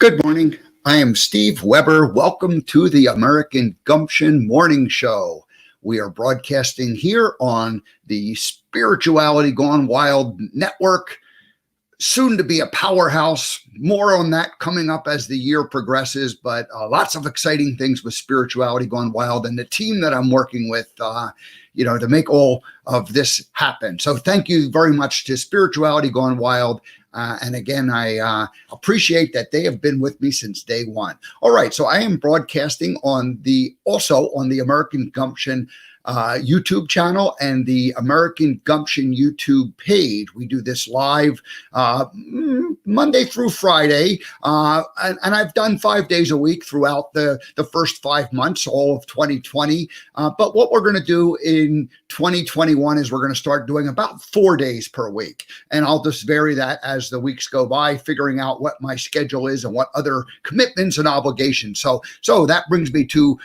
Good morning. I am Steve Weber. Welcome to the American Gumption Morning Show. We are broadcasting here on the Spirituality Gone Wild network, soon to be a powerhouse. More on that coming up as the year progresses, but lots of exciting things with Spirituality Gone Wild and the team that I'm working with, to make all of this happen. So thank you very much to Spirituality Gone Wild. And again, I appreciate that they have been with me since day one. All right, so I am broadcasting also on the American Gumption YouTube channel and the American Gumption YouTube page. We do this live Monday through Friday, and I've done 5 days a week throughout the first 5 months, all of 2020. But what we're going to do in 2021 is we're going to start doing about 4 days per week, and I'll just vary that as the weeks go by, figuring out what my schedule is and what other commitments and obligations. So that brings me to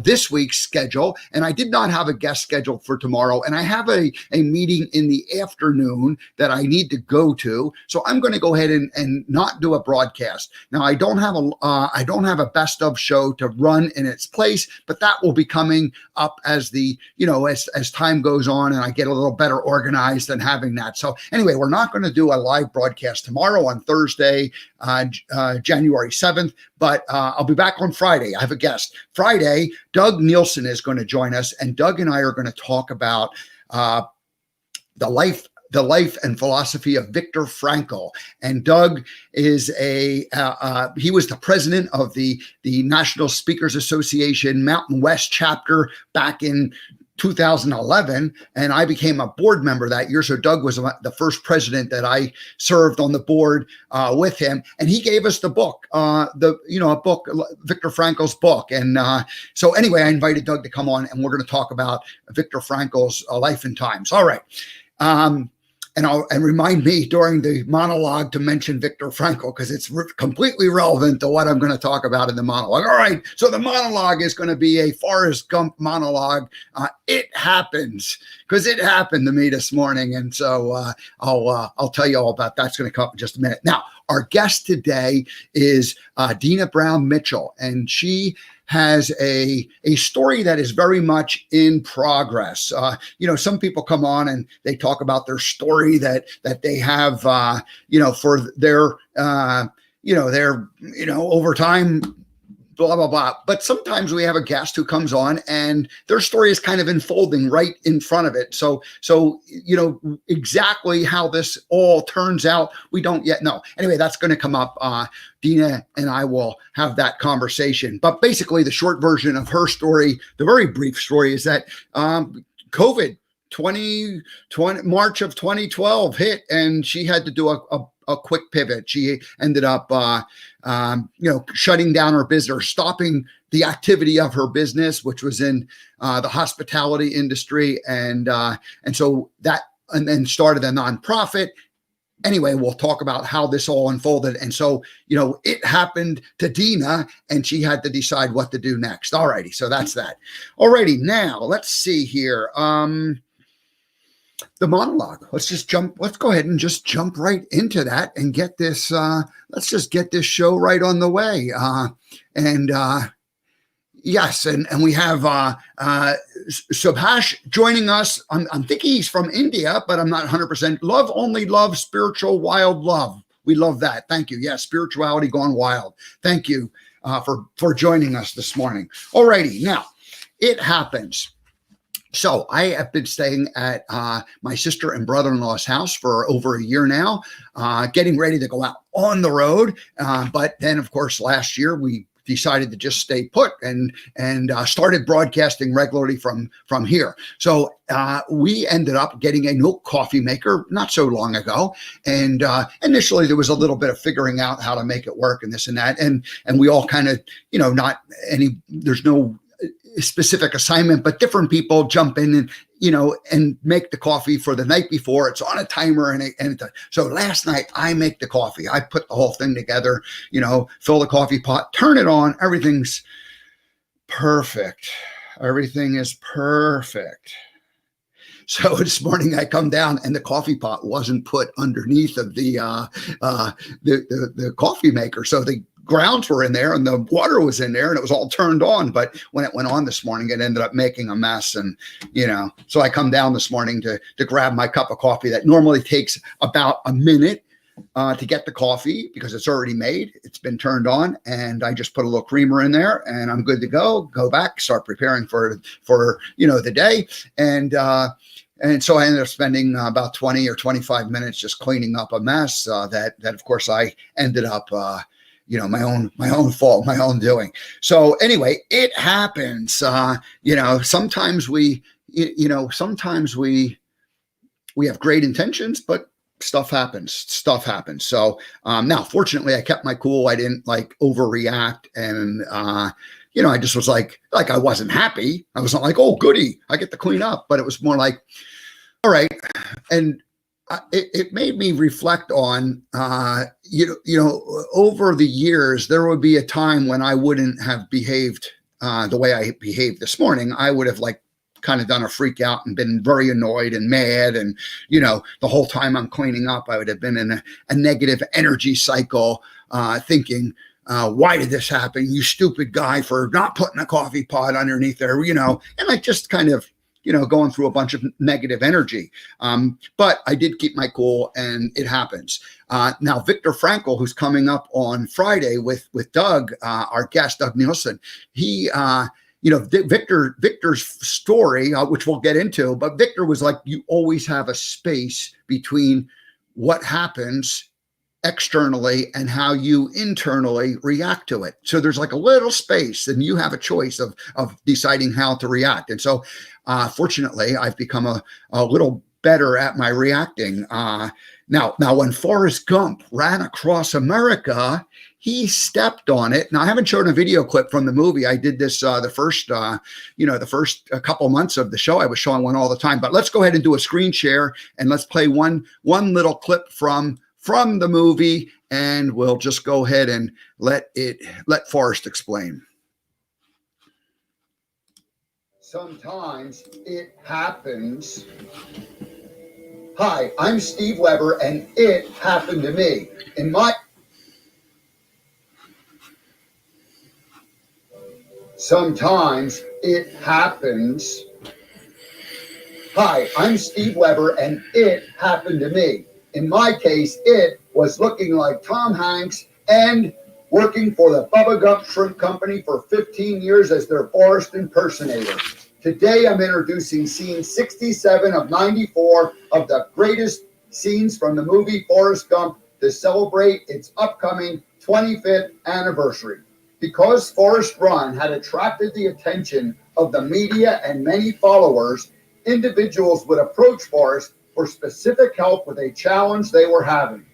this week's schedule, and I did not have a guest scheduled for tomorrow, and I have a meeting in the afternoon that I need to go to. So I'm going to go ahead and not do a broadcast. Now I don't have a best of show to run in its place, but that will be coming up as as time goes on and I get a little better organized than having that. So anyway, we're not going to do a live broadcast tomorrow on Thursday, January 7th, but I'll be back on Friday. I have a guest. Friday, Doug Nielsen is going to join us, and Doug and I are going to talk about the life and philosophy of Viktor Frankl. And Doug is he was the president of the National Speakers Association Mountain West chapter back in 2011, and I became a board member that year. So Doug was the first president that I served on the board with him, and he gave us the book, a book, Viktor Frankl's book. And so anyway, I invited Doug to come on, and we're going to talk about Viktor Frankl's life and times. All right. And remind me during the monologue to mention Viktor Frankl, because it's completely relevant to what I'm going to talk about in the monologue. All right, so the monologue is going to be a Forrest Gump monologue. It happens, because it happened to me this morning, and so I'll tell you all about that. It's going to come up in just a minute. Now, our guest today is Deana Brown Mitchell, and she has a story that is very much in progress. Some people come on and they talk about their story that they have, for their, over time, blah, blah, blah. But sometimes we have a guest who comes on and their story is kind of unfolding right in front of it. So exactly how this all turns out, we don't yet know. Anyway, that's going to come up. Deana and I will have that conversation. But basically, the short version of her story, the very brief story, is that COVID 2020, March of 2012 hit, and she had to do a quick pivot. She ended up, shutting down her business, or stopping the activity of her business, which was in the hospitality industry, and so that, and then started a nonprofit. Anyway, we'll talk about how this all unfolded. And so, it happened to Deana, and she had to decide what to do next. All righty, so that's that. All righty, now let's see here. The monologue. Let's go ahead and just jump right into that and get this. Let's just get this show right on the way. Yes, and we have Subhash joining us. I'm thinking he's from India, but I'm not 100%. Love, only love, spiritual, wild love. We love that. Thank you. Yeah, Spirituality Gone Wild. Thank you for joining us this morning. All righty, now it happens. So I have been staying at my sister and brother-in-law's house for over a year now, getting ready to go out on the road. But then, of course, last year we decided to just stay put and started broadcasting regularly from here. So we ended up getting a milk coffee maker not so long ago. And initially there was a little bit of figuring out how to make it work and this and that. And we all kind of, there's no specific assignment, but different people jump in and make the coffee for the night before. It's on a timer, so last night I make the coffee. I put the whole thing together, fill the coffee pot, turn it on. Everything's perfect. Everything is perfect. So this morning I come down and the coffee pot wasn't put underneath of the coffee maker. So the grounds were in there and the water was in there and it was all turned on. But when it went on this morning, it ended up making a mess. And, so I come down this morning to grab my cup of coffee that normally takes about a minute to get the coffee because it's already made. It's been turned on, and I just put a little creamer in there, and I'm good to go back, start preparing for the day. And so I ended up spending about 20 or 25 minutes just cleaning up a mess that of course I ended up my own fault, my own doing. So anyway, it happens. Sometimes we have great intentions, but stuff happens. So now, fortunately, I kept my cool. I didn't overreact, and I just was like I wasn't happy. I wasn't like, oh, goody, I get to clean up. But it was more like, all right. And it made me reflect on, over the years, there would be a time when I wouldn't have behaved the way I behaved this morning. I would have kind of done a freak out and been very annoyed and mad. And, the whole time I'm cleaning up, I would have been in a negative energy cycle, thinking, why did this happen? You stupid guy for not putting a coffee pot underneath there, and I just kind of, going through a bunch of negative energy. But I did keep my cool, and it happens. Now, Viktor Frankl, who's coming up on Friday with Doug, our guest, Doug Nielsen, he, Victor's story, which we'll get into, but Viktor was like, you always have a space between what happens externally and how you internally react to it. So there's a little space, and you have a choice of deciding how to react. And so fortunately, I've become a little better at my reacting. Now when Forrest Gump ran across America, he stepped on it. Now, I haven't shown a video clip from the movie. I did this the first couple months of the show. I was showing one all the time. But let's go ahead and do a screen share, and let's play one little clip from the movie, and we'll just go ahead and let Forrest explain. Sometimes it happens. Hi, I'm Steve Weber, and it happened to me. Sometimes it happens. Hi, I'm Steve Weber, and it happened to me. In my case, it was looking like Tom Hanks and working for the Bubba Gump Shrimp Company for 15 years as their Forrest impersonator. Today, I'm introducing scene 67 of 94 of the greatest scenes from the movie Forrest Gump to celebrate its upcoming 25th anniversary. Because Forrest Run had attracted the attention of the media and many followers, individuals would approach Forrest for specific help with a challenge they were having.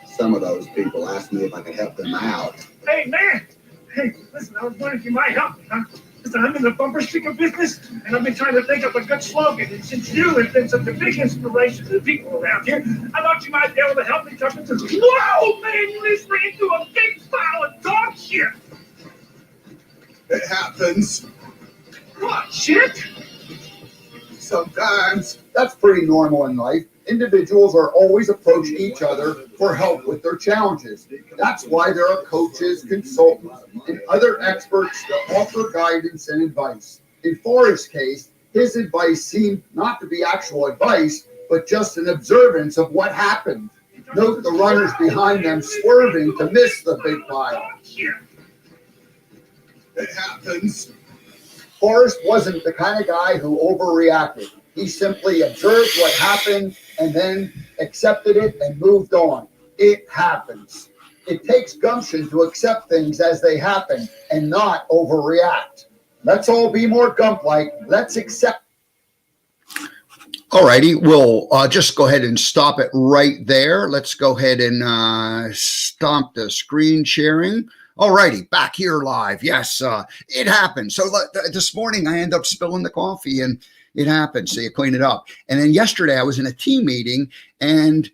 Some of those people asked me if I could help them out. Hey, man! Hey, listen, I was wondering if you might help me, huh? Listen, I'm in the bumper sticker business, and I've been trying to think of a good slogan. And since you have been such a big inspiration to the people around here, I thought you might be able to help me talk into this. Whoa, man, you just ran through a big pile of dog shit! It happens. What, shit? Sometimes. That's pretty normal in life. Individuals are always approaching each other for help with their challenges. That's why there are coaches, consultants, and other experts that offer guidance and advice. In Forrest's case, his advice seemed not to be actual advice, but just an observance of what happened. Note the runners behind them swerving to miss the big pile. It happens. Forrest wasn't the kind of guy who overreacted. He simply observed what happened and then accepted it and moved on. It happens. It takes gumption to accept things as they happen and not overreact. Let's all be more Gump-like. Let's accept. All righty, we'll just go ahead and stop it right there. Let's go ahead and stop the screen sharing. All righty, back here live. Yes, it happened. So this morning I ended up spilling the coffee, and it happened. So you clean it up. And then yesterday I was in a team meeting, and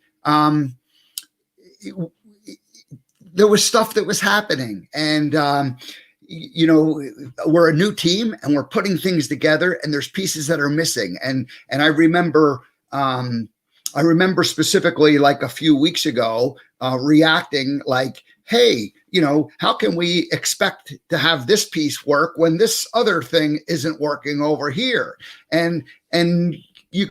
there was stuff that was happening. And, we're a new team, and we're putting things together, and there's pieces that are missing. And I remember I remember specifically like a few weeks ago reacting like, hey, how can we expect to have this piece work when this other thing isn't working over here? And you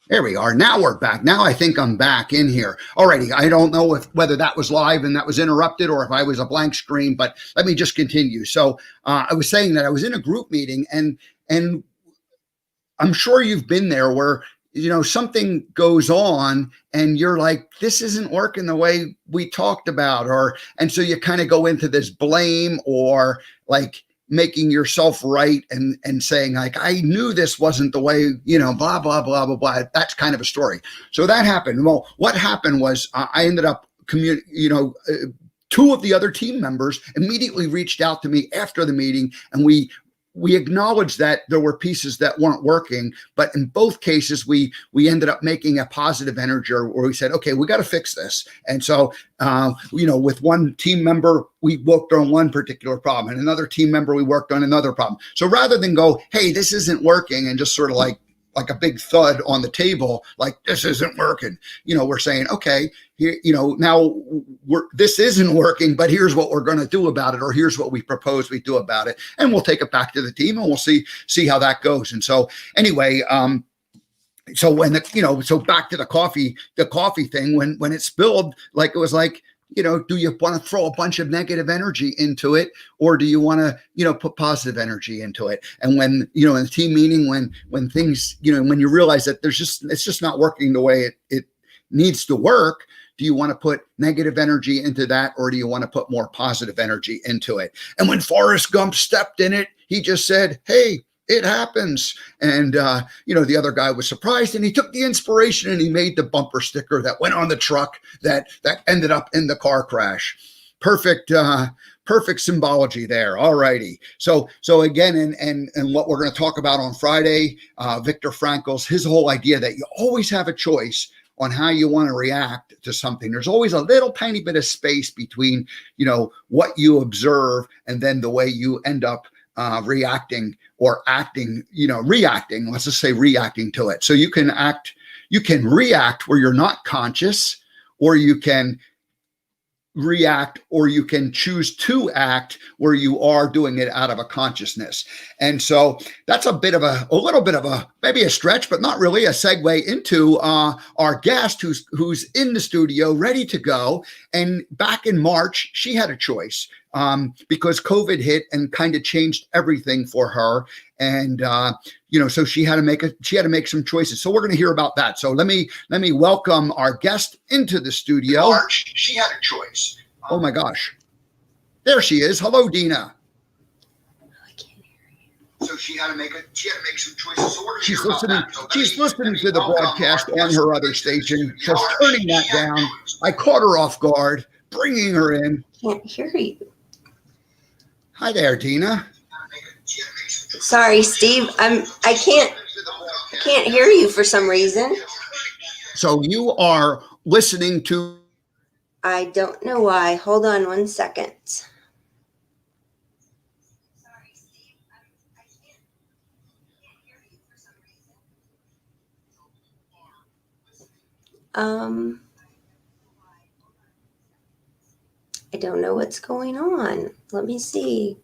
There we are. Now we're back. Now I think I'm back in here. Alrighty. I don't know whether that was live and that was interrupted or if I was a blank screen, but let me just continue. So I was saying that I was in a group meeting, and I'm sure you've been there where something goes on and you're like, this isn't working the way we talked about, and so you kind of go into this blame or like making yourself right and saying like, I knew this wasn't the way, blah, blah, blah, blah, blah. That's kind of a story. So that happened. Well, what happened was I ended up two of the other team members immediately reached out to me after the meeting, and we acknowledged that there were pieces that weren't working, but in both cases, we ended up making a positive energy where we said, okay, we got to fix this. And so, with one team member, we worked on one particular problem, and another team member, we worked on another problem. So rather than go, hey, this isn't working, and just sort of like a big thud on the table, like this isn't working, we're saying, okay, here, now this isn't working, but here's what we're going to do about it, or here's what we propose we do about it, and we'll take it back to the team and we'll see how that goes. And so anyway, so when so back to the coffee thing, when it spilled, like it was like, do you want to throw a bunch of negative energy into it, or do you want to, put positive energy into it? And when, in the team meeting, when things, when you realize that it's just not working the way it needs to work, do you want to put negative energy into that, or do you want to put more positive energy into it? And when Forrest Gump stepped in it, he just said, hey, it happens. And, the other guy was surprised, and he took the inspiration and he made the bumper sticker that went on the truck that ended up in the car crash. Perfect symbology there. All righty. So again, and what we're going to talk about on Friday, Viktor Frankl's, his whole idea that you always have a choice on how you want to react to something. There's always a little tiny bit of space between, what you observe and then the way you end up reacting or acting, reacting, let's just say reacting to it. So you can react where you're not conscious, or you can react, or you can choose to act where you are doing it out of a consciousness. And so that's a little bit of a maybe a stretch, but not really, a segue into our guest who's in the studio ready to go. And back in March, she had a choice because COVID hit and kind of changed everything for her. And so she had to make some choices. So we're going to hear about that. So let me welcome our guest into the studio. March, she had a choice. Oh my gosh, there she is. Hello, Deana. I can't hear you. So she had to make some choices. So she's listening. She's listening to the broadcast on her other station. Just turning that down. I caught her off guard, bringing her in. Can't hear you. Hi there, Deana. Sorry, Steve. I can't hear you for some reason. So you are listening to. I don't know why. Hold on one second. I don't know what's going on. Let me see.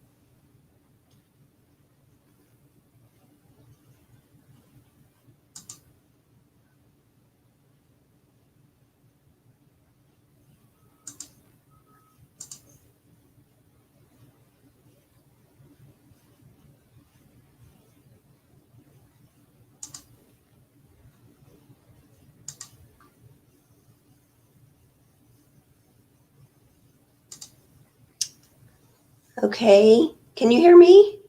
Okay. Can you hear me?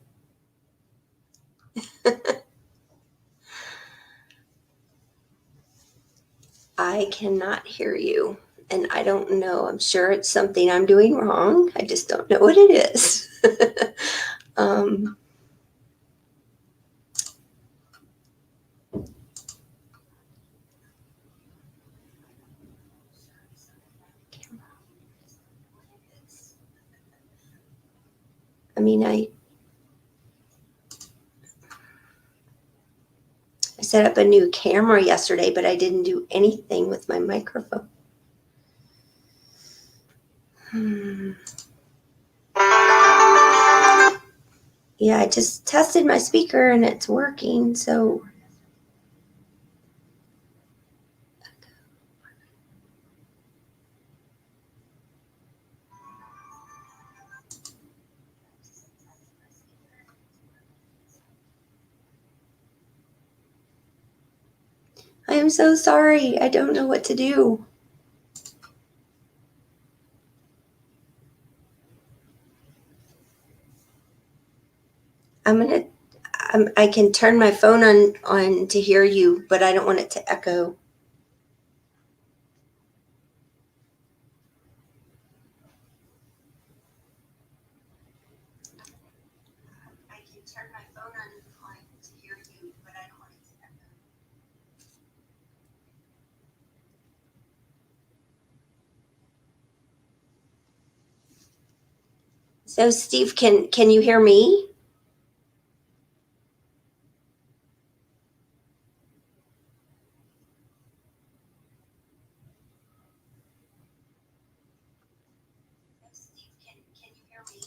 I cannot hear you. And I don't know. I'm sure it's something I'm doing wrong. I just don't know what it is. um, I mean, I set up a new camera yesterday, but I didn't do anything with my microphone. Yeah, I just tested my speaker and it's working, so. I am so sorry. I don't know what to do. I can turn my phone on to hear you, but I don't want it to echo. I can turn my phone on to hear you, but I don't want it to echo. So Steve, can you hear me? Steve, can you hear me?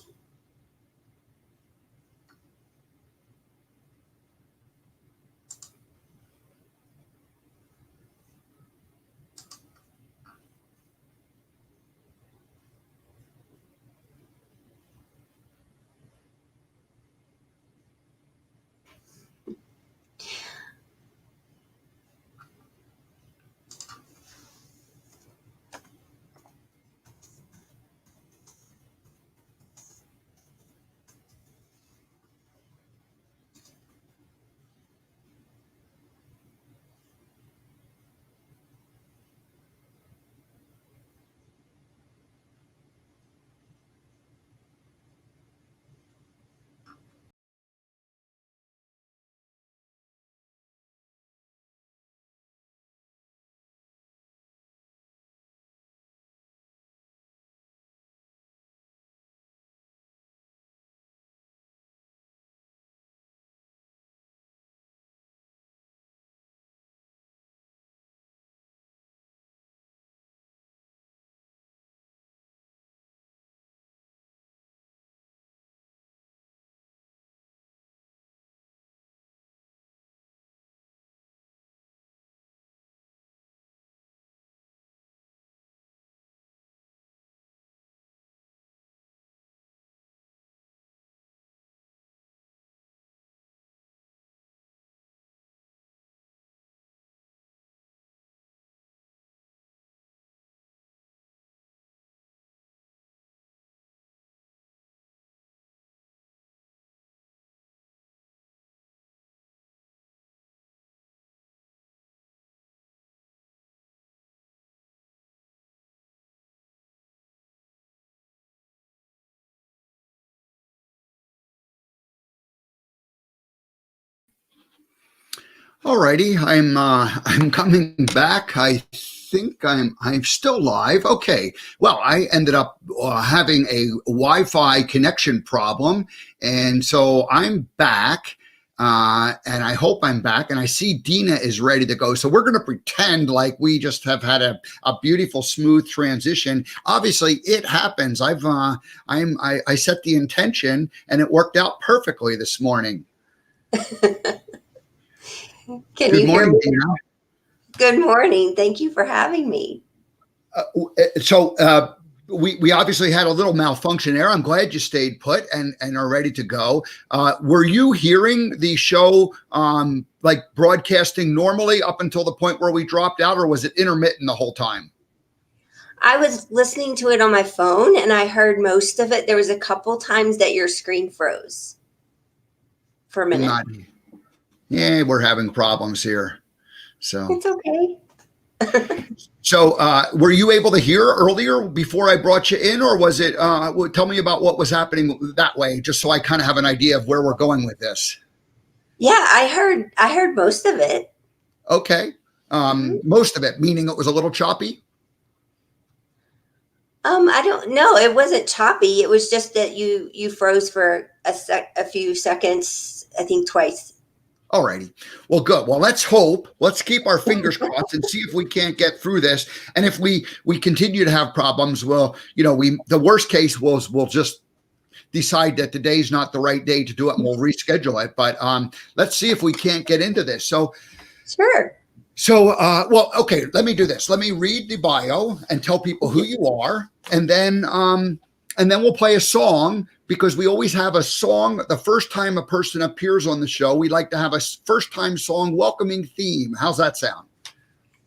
All righty, I'm coming back. I think I'm still live. Okay. Well, I ended up having a Wi-Fi connection problem, and so I'm back. And I hope I'm back. And I see Deana is ready to go. So we're going to pretend like we just have had a beautiful, smooth transition. Obviously, it happens. I set the intention, and it worked out perfectly this morning. Can Good you hear morning, me? Deana. Good morning. Thank you for having me. We obviously had a little malfunction there. I'm glad you stayed put and are ready to go. Were you hearing the show like broadcasting normally up until the point where we dropped out, or was it intermittent the whole time? I was listening to it on my phone and I heard most of it. There was a couple times that your screen froze for a minute. Yeah, we're having problems here. So it's okay. So were you able to hear earlier before I brought you in, or was it, tell me about what was happening that way, just so I kind of have an idea of where we're going with this. Yeah, I heard most of it. Okay. Most of it, meaning it was a little choppy? I don't know. It wasn't choppy. It was just that you froze for a few seconds, I think twice. All righty. Well, good. Well, let's hope. Let's keep our fingers crossed and see if we can't get through this. And if we continue to have problems, well, the worst case was we'll just decide that today's not the right day to do it and we'll reschedule it. But let's see if we can't get into this. So, sure. So, well, okay, let me do this. Let me read the bio and tell people who you are. And then we'll play a song, because we always have a song. The first time a person appears on the show, we like to have a first time song welcoming theme. How's that sound?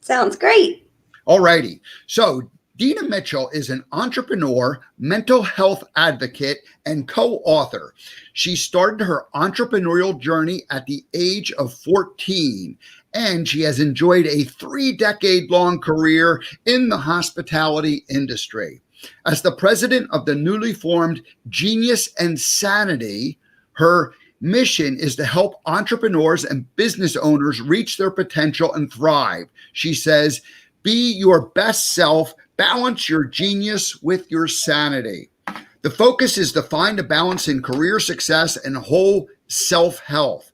Sounds great. All righty. So Deana Mitchell is an entrepreneur, mental health advocate, and co-author. She started her entrepreneurial journey at the age of 14, and she has enjoyed a 3-decade-long career in the hospitality industry. As the president of the newly formed Genius and Sanity, her mission is to help entrepreneurs and business owners reach their potential and thrive. She says, be your best self, balance your genius with your sanity. The focus is to find a balance in career success and whole self-health.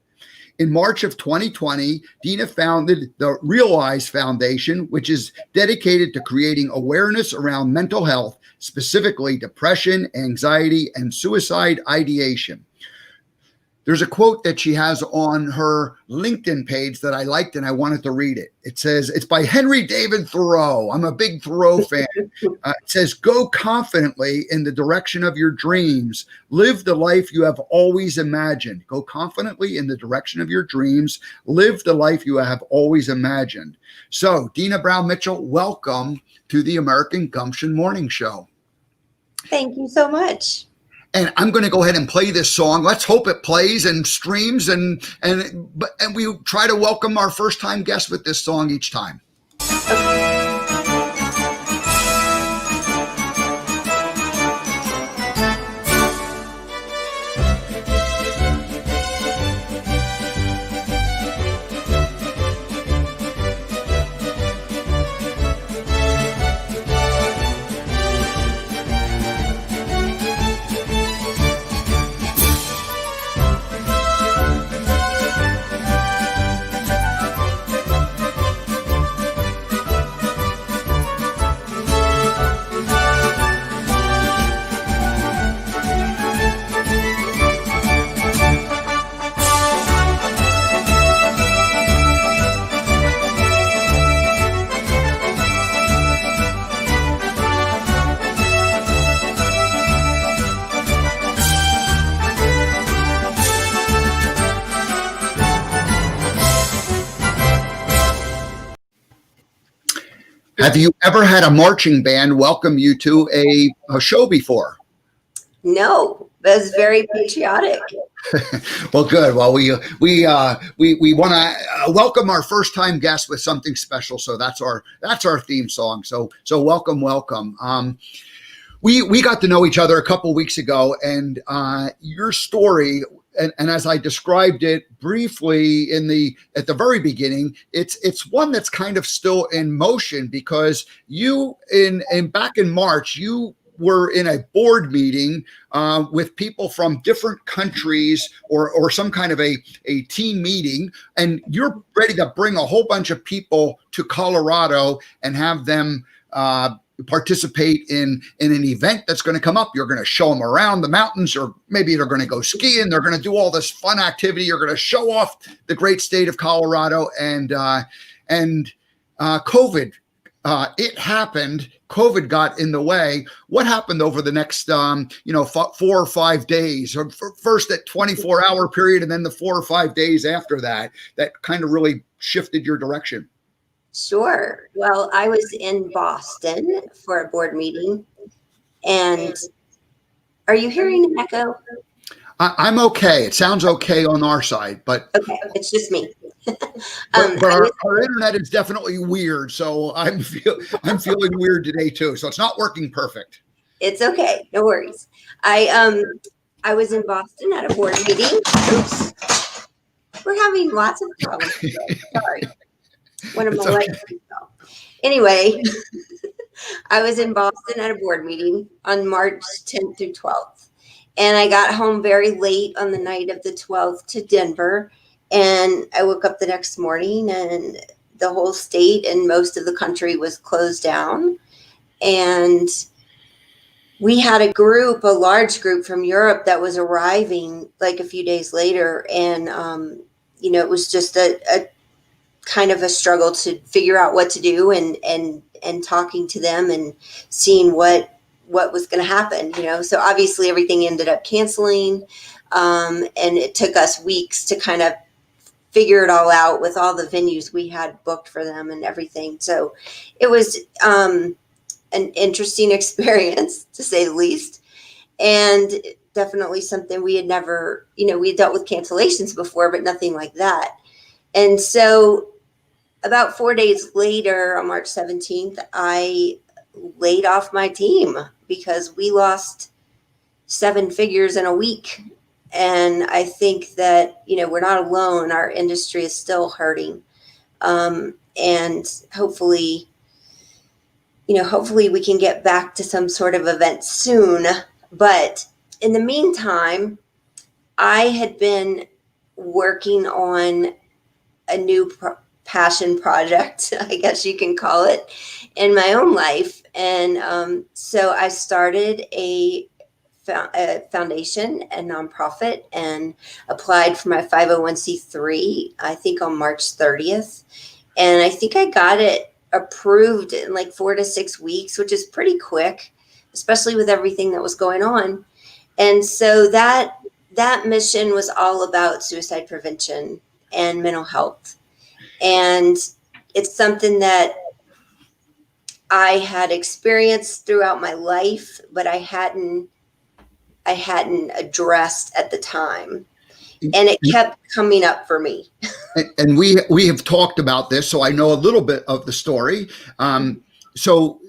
In March of 2020, Deana founded the Realize Foundation, which is dedicated to creating awareness around mental health, specifically depression, anxiety, and suicide ideation. There's a quote that she has on her LinkedIn page that I liked, and I wanted to read it. It says, it's by Henry David Thoreau. I'm a big Thoreau fan. It says, go confidently in the direction of your dreams. Live the life you have always imagined. Go confidently in the direction of your dreams. Live the life you have always imagined. So, Deana Brown Mitchell, welcome to the American Gumption Morning Show. Thank you so much. And I'm going to go ahead and play this song. Let's hope it plays and streams, and we try to welcome our first time guests with this song each time. Have you ever had a marching band welcome you to a show before? No, that's very patriotic. Well, good. Well, we want to welcome our first time guest with something special. So that's our theme song. So welcome. We got to know each other a couple weeks ago, and your story. And as I described it briefly at the very beginning, it's one that's kind of still in motion, because you back in March, you were in a board meeting with people from different countries or some kind of a team meeting, and you're ready to bring a whole bunch of people to Colorado and have them participate in an event that's going to come up. You're going to show them around the mountains, or maybe they're going to go skiing. They're going to do all this fun activity. You're going to show off the great state of Colorado, and COVID, it happened. COVID got in the way. What happened over the next, 4 or 5 days, or first that 24-hour period, and then the 4 or 5 days after that kind of really shifted your direction? Sure. Well, I was in Boston for a board meeting, and are you hearing an echo? I'm okay. It sounds okay on our side, but Okay, it's just me. but, but I our, was, our internet is definitely weird. So I'm feeling weird today too. So it's not working perfect. it's okay, no worries. I was in Boston at a board meeting. Oops, we're having lots of problems today. Sorry, one of my It's legs okay. fell. Anyway, I was in Boston at a board meeting on March 10th through 12th. And I got home very late on the night of the 12th to Denver. And I woke up the next morning and the whole state and most of the country was closed down. And we had a large group from Europe that was arriving like a few days later. And, it was just a kind of a struggle to figure out what to do and talking to them and seeing what was going to happen, so obviously everything ended up canceling, and it took us weeks to kind of figure it all out with all the venues we had booked for them and everything. So it was an interesting experience to say the least, and definitely something we had never, we had dealt with cancellations before, but nothing like that. And so about 4 days later, on March 17th, I laid off my team because we lost 7 figures in a week. And I think that, we're not alone. Our industry is still hurting. And hopefully we can get back to some sort of event soon. But in the meantime, I had been working on a new passion project, I guess you can call it, in my own life. And so I started a foundation, a nonprofit, and applied for my 501c3, I think on March 30th. And I think I got it approved in like 4 to 6 weeks, which is pretty quick, especially with everything that was going on. And so that mission was all about suicide prevention and mental health. And it's something that I had experienced throughout my life, but I hadn't addressed at the time. And it kept coming up for me. And we have talked about this, so I know a little bit of the story. So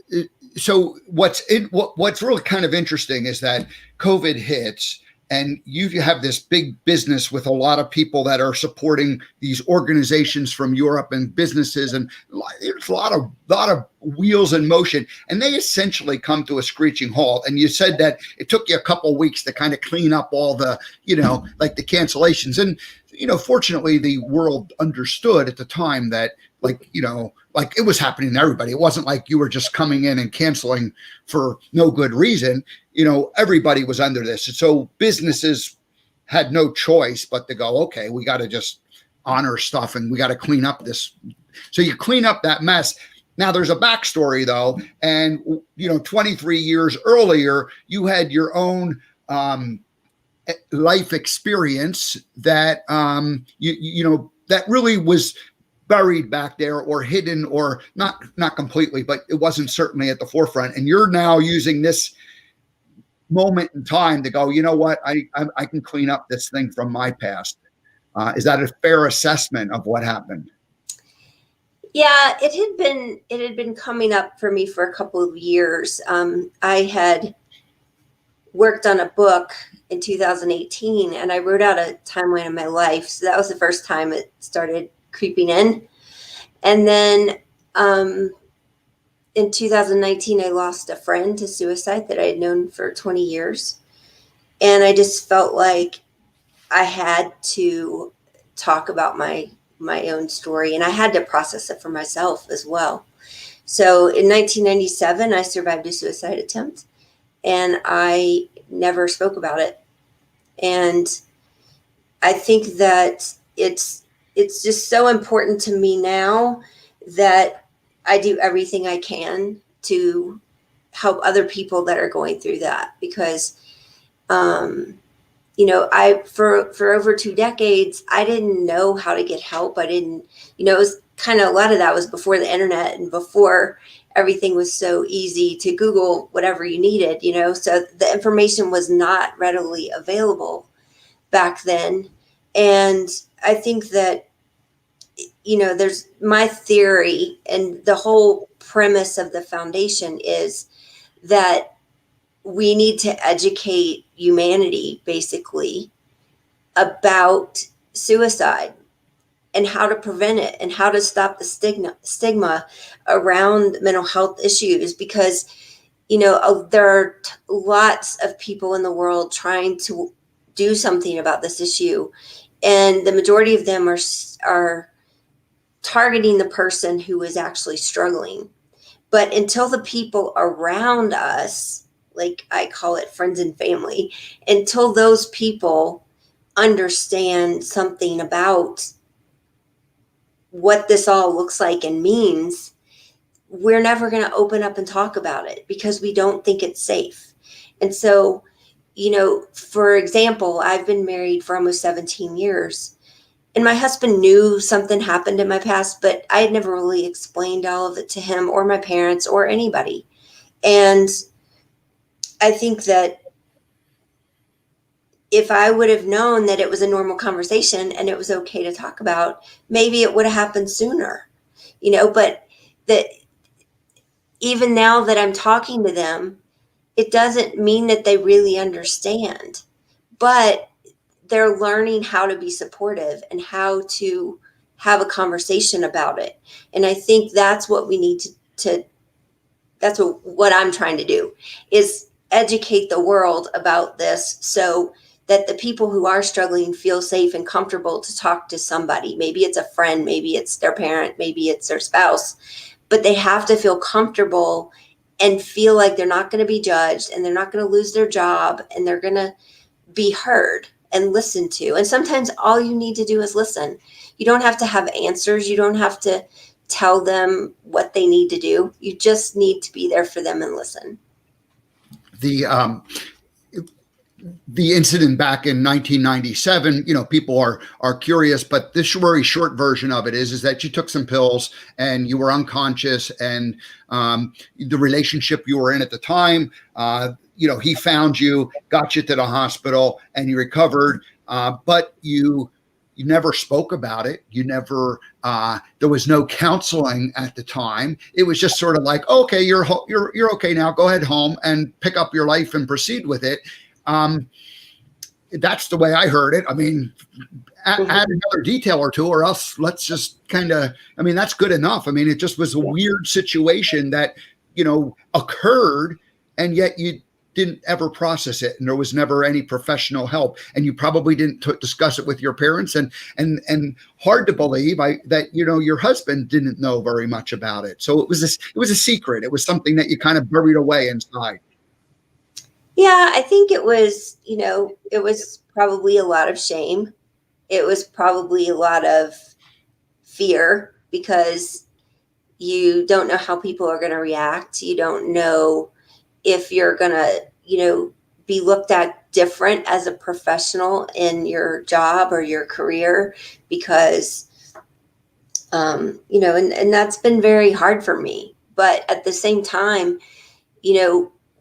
what's really kind of interesting is that COVID hits, and you have this big business with a lot of people that are supporting these organizations from Europe and businesses, and there's a lot of wheels in motion, and they essentially come to a screeching halt. And you said that it took you a couple of weeks to kind of clean up all the, like the cancellations. And, fortunately, the world understood at the time that, like it was happening to everybody. It wasn't like you were just coming in and canceling for no good reason. Everybody was under this. And so businesses had no choice but to go, okay, we got to just honor stuff and we got to clean up this. So you clean up that mess. Now there's a backstory though. And, 23 years earlier, you had your own life experience that, that really was buried back there or hidden, or not completely, but it wasn't certainly at the forefront. And you're now using this moment in time to go, you know what, I can clean up this thing from my past. Is that a fair assessment of what happened? Yeah, it had been coming up for me for a couple of years. I had worked on a book in 2018, and I wrote out a timeline of my life. So that was the first time it started creeping in. And then in 2019, I lost a friend to suicide that I had known for 20 years. And I just felt like I had to talk about my own story, and I had to process it for myself as well. So in 1997, I survived a suicide attempt, and I never spoke about it. And I think that it's just so important to me now that I do everything I can to help other people that are going through that, because I for over 2 decades, I didn't know how to get help. I didn't, it was kind of a lot of that was before the internet and before everything was so easy to Google whatever you needed, so the information was not readily available back then. And I think that, there's my theory, and the whole premise of the foundation is that we need to educate humanity basically about suicide and how to prevent it and how to stop the stigma around mental health issues, because there are lots of people in the world trying to do something about this issue, and the majority of them are targeting the person who is actually struggling. But until the people around us, like I call it friends and family, until those people understand something about what this all looks like and means, we're never going to open up and talk about it because we don't think it's safe. And so, for example, I've been married for almost 17 years, and my husband knew something happened in my past, but I had never really explained all of it to him or my parents or anybody. And I think that if I would have known that it was a normal conversation and it was okay to talk about, maybe it would have happened sooner, but that even now that I'm talking to them, it doesn't mean that they really understand, but they're learning how to be supportive and how to have a conversation about it. And I think that's what we need to that's what I'm trying to do, is educate the world about this so that the people who are struggling feel safe and comfortable to talk to somebody. Maybe it's a friend, maybe it's their parent, maybe it's their spouse, but they have to feel comfortable and feel like they're not going to be judged and they're not going to lose their job and they're going to be heard and listened to. And sometimes all you need to do is listen. You don't have to have answers. You don't have to tell them what they need to do. You just need to be there for them and listen. The incident back in 1997, people are curious, but the very short version of it is that you took some pills and you were unconscious, and the relationship you were in at the time, he found you, got you to the hospital, and you recovered, but you never spoke about it. You never, there was no counseling at the time. It was just sort of like, okay, you're okay now, go ahead home and pick up your life and proceed with it. That's the way I heard it. I mean, add another detail or two, or else let's just that's good enough. I mean, it just was a weird situation that, occurred, and yet you didn't ever process it, and there was never any professional help, and you probably didn't discuss it with your parents, and hard to believe that your husband didn't know very much about it. So it was a secret. It was something that you kind of buried away inside. Yeah, I think it was, it was probably a lot of shame. It was probably a lot of fear, because you don't know how people are going to react. You don't know if you're going to, be looked at different as a professional in your job or your career, because, and that's been very hard for me. But at the same time,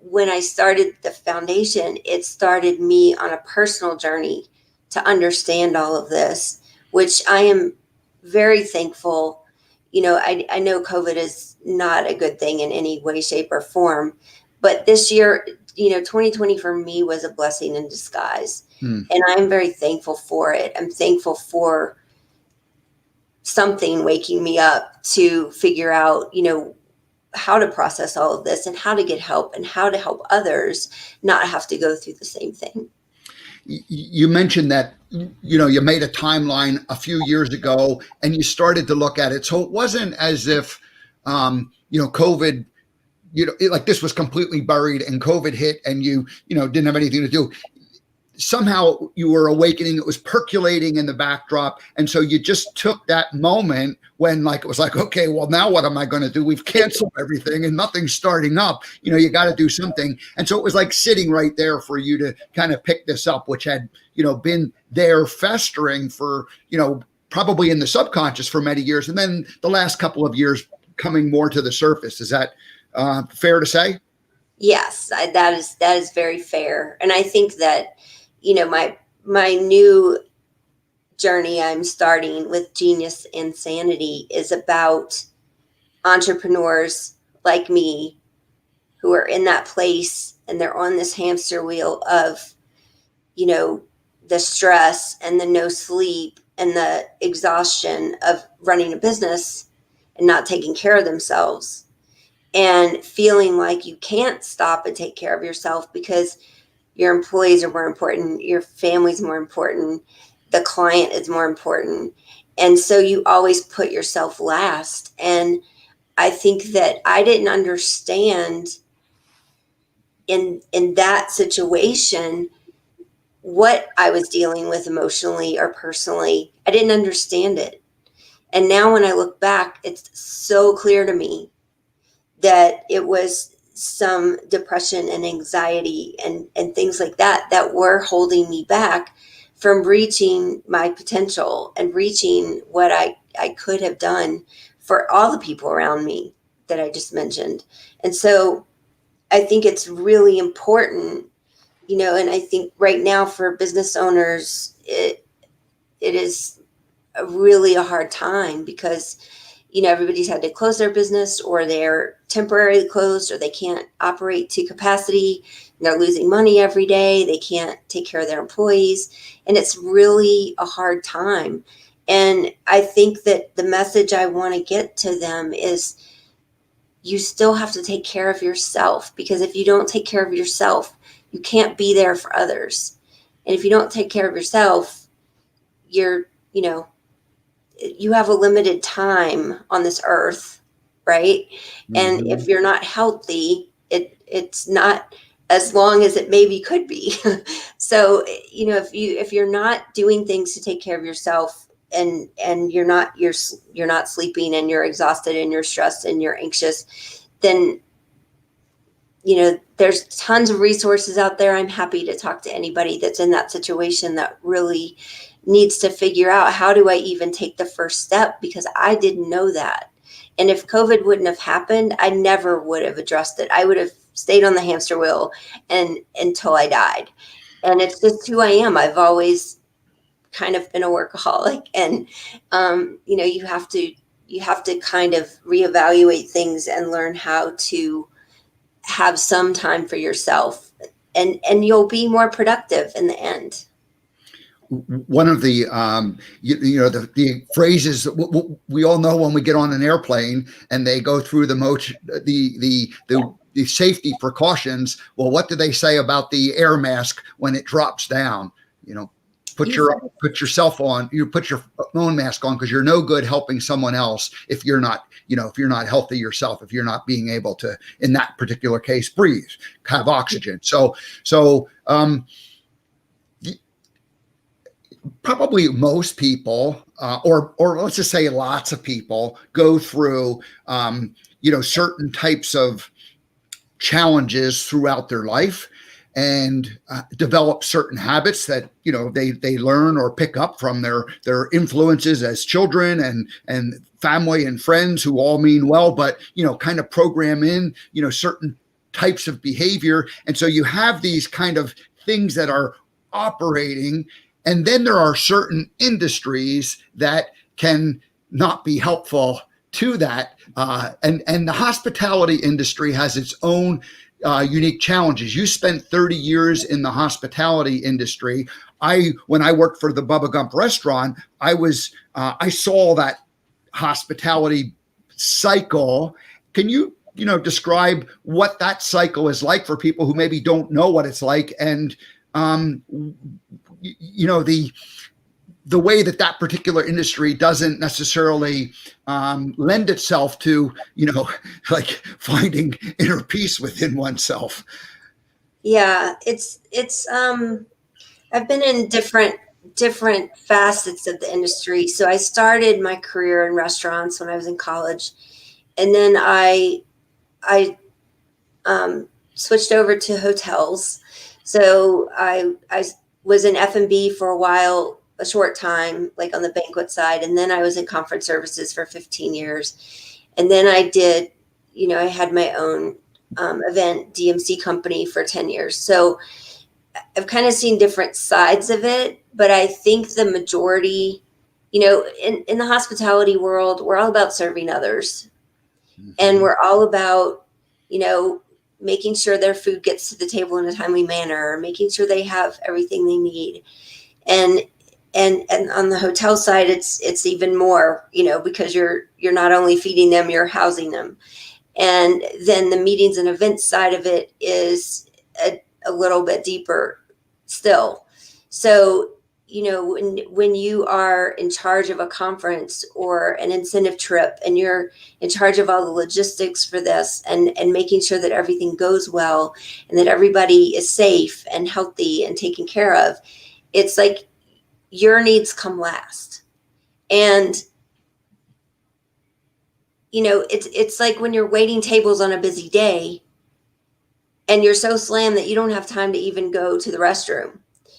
when I started the foundation, it started me on a personal journey to understand all of this, which I am very thankful. I know COVID is not a good thing in any way, shape, or form, but this year, 2020 for me was a blessing in disguise. And I'm very thankful for it. I'm thankful for something waking me up to figure out, how to process all of this and how to get help and how to help others not have to go through the same thing. You mentioned that, you made a timeline a few years ago and you started to look at it. So it wasn't as if, COVID, like this was completely buried and COVID hit and you didn't have anything to do. Somehow you were awakening. It was percolating in the backdrop. And so you just took that moment when it was like, okay, well, now what am I going to do? We've canceled everything and nothing's starting up. You got to do something. And so it was like sitting right there for you to kind of pick this up, which had, been there festering for, probably in the subconscious for many years, and then the last couple of years coming more to the surface. Is that fair to say? Yes, that is very fair. And I think that, my new journey I'm starting with Genius and Sanity is about entrepreneurs like me who are in that place and they're on this hamster wheel of, the stress and the no sleep and the exhaustion of running a business and not taking care of themselves and feeling like you can't stop and take care of yourself because your employees are more important, your family's more important, the client is more important. And so you always put yourself last. And I think that I didn't understand in that situation what I was dealing with emotionally or personally. I didn't understand it. And now when I look back, it's so clear to me that it was some depression and anxiety and things like that were holding me back from reaching my potential and reaching what I could have done for all the people around me that I just mentioned. And so I think it's really important, and I think right now for business owners, it is really a hard time because everybody's had to close their business or they're temporarily closed or they can't operate to capacity. They're losing money every day. They can't take care of their employees. And it's really a hard time. And I think that the message I want to get to them is you still have to take care of yourself, because if you don't take care of yourself, you can't be there for others. And if you don't take care of yourself, you have a limited time on this earth, right? Mm-hmm. And if you're not healthy, it's not as long as it maybe could be. So, if you're not doing things to take care of yourself and you're not sleeping and you're exhausted and you're stressed and you're anxious, then there's tons of resources out there. I'm happy to talk to anybody that's in that situation that really needs to figure out, how do I even take the first step? Because I didn't know that. And if COVID wouldn't have happened, I never would have addressed it. I would have stayed on the hamster wheel until I died. And it's just who I am. I've always kind of been a workaholic, and you have to kind of reevaluate things and learn how to have some time for yourself, and you'll be more productive in the end. One of the the phrases we all know when we get on an airplane and they go through the safety precautions. Well, what do they say about the air mask when it drops down? Put yourself on. You put your own mask on, because you're no good helping someone else if you're not healthy yourself, if you're not being able to, in that particular case, breathe, have oxygen. So probably most people, or let's just say lots of people, go through certain types of challenges throughout their life, and develop certain habits that they learn or pick up from their influences as children and family and friends who all mean well, but kind of program in certain types of behavior. And so you have these kind of things that are operating, and then there are certain industries that can not be helpful to that, and the hospitality industry has its own unique challenges. You spent 30 years in the hospitality industry. When I worked for the Bubba Gump restaurant, I saw that hospitality cycle. Can you describe what that cycle is like for people who maybe don't know what it's like, and the way that particular industry doesn't necessarily lend itself to, like finding inner peace within oneself? Yeah, it's I've been in different facets of the industry. So I started my career in restaurants when I was in college, and then I switched over to hotels. So I was in F&B for a while, a short time, like on the banquet side. And then I was in conference services for 15 years. And then I did, I had my own event DMC company for 10 years. So I've kind of seen different sides of it, but I think the majority, in the hospitality world, we're all about serving others. Mm-hmm. And we're all about, making sure their food gets to the table in a timely manner, making sure they have everything they need. And on the hotel side, it's even more, because you're not only feeding them, you're housing them. And then the meetings and events side of it is a little bit deeper still. So, when you are in charge of a conference or an incentive trip and you're in charge of all the logistics for this and making sure that everything goes well and that everybody is safe and healthy and taken care of, it's like your needs come last. And, it's like when you're waiting tables on a busy day and you're so slammed that you don't have time to even go to the restroom.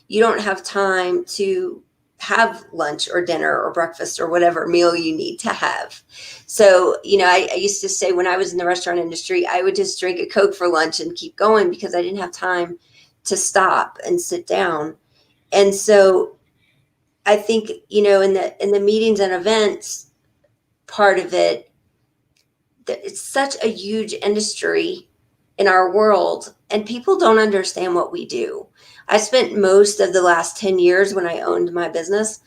You don't have time to have lunch or dinner or breakfast or whatever meal you need to have. So, I used to say when I was in the restaurant industry, I would just drink a Coke for lunch and keep going because I didn't have time to stop and sit down. And so I think, in the meetings and events part of it, it's such a huge industry in our world and people don't understand what we do. I spent most of the last 10 years when I owned my business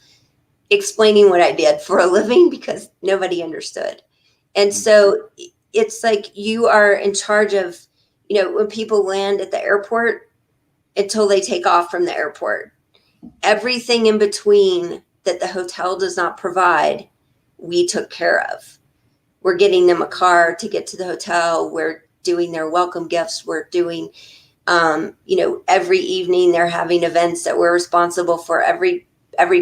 explaining what I did for a living because nobody understood. And so it's like you are in charge of, when people land at the airport until they take off from the airport, everything in between that the hotel does not provide, we took care of. We're getting them a car to get to the hotel. We're doing their welcome gifts. We're doing, every evening they're having events that we're responsible for every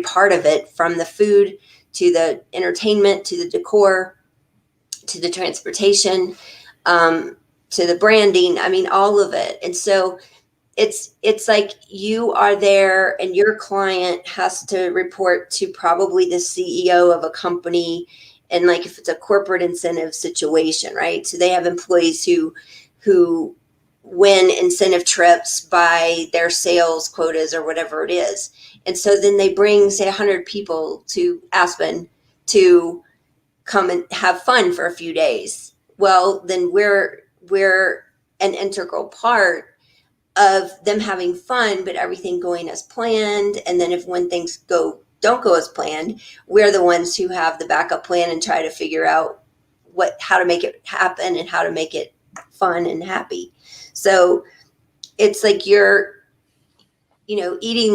part of it, from the food to the entertainment, to the decor, to the transportation, to the branding. I mean, all of it. And so it's like you are there and your client has to report to probably the CEO of a company. And like if it's a corporate incentive situation, right? So they have employees who win incentive trips by their sales quotas or whatever it is. And so then they bring, say, 100 people to Aspen to come and have fun for a few days. Well, then we're an integral part of them having fun, but everything going as planned. And then when things don't go as planned, we're the ones who have the backup plan and try to figure out how to make it happen and how to make it fun and happy. So it's like eating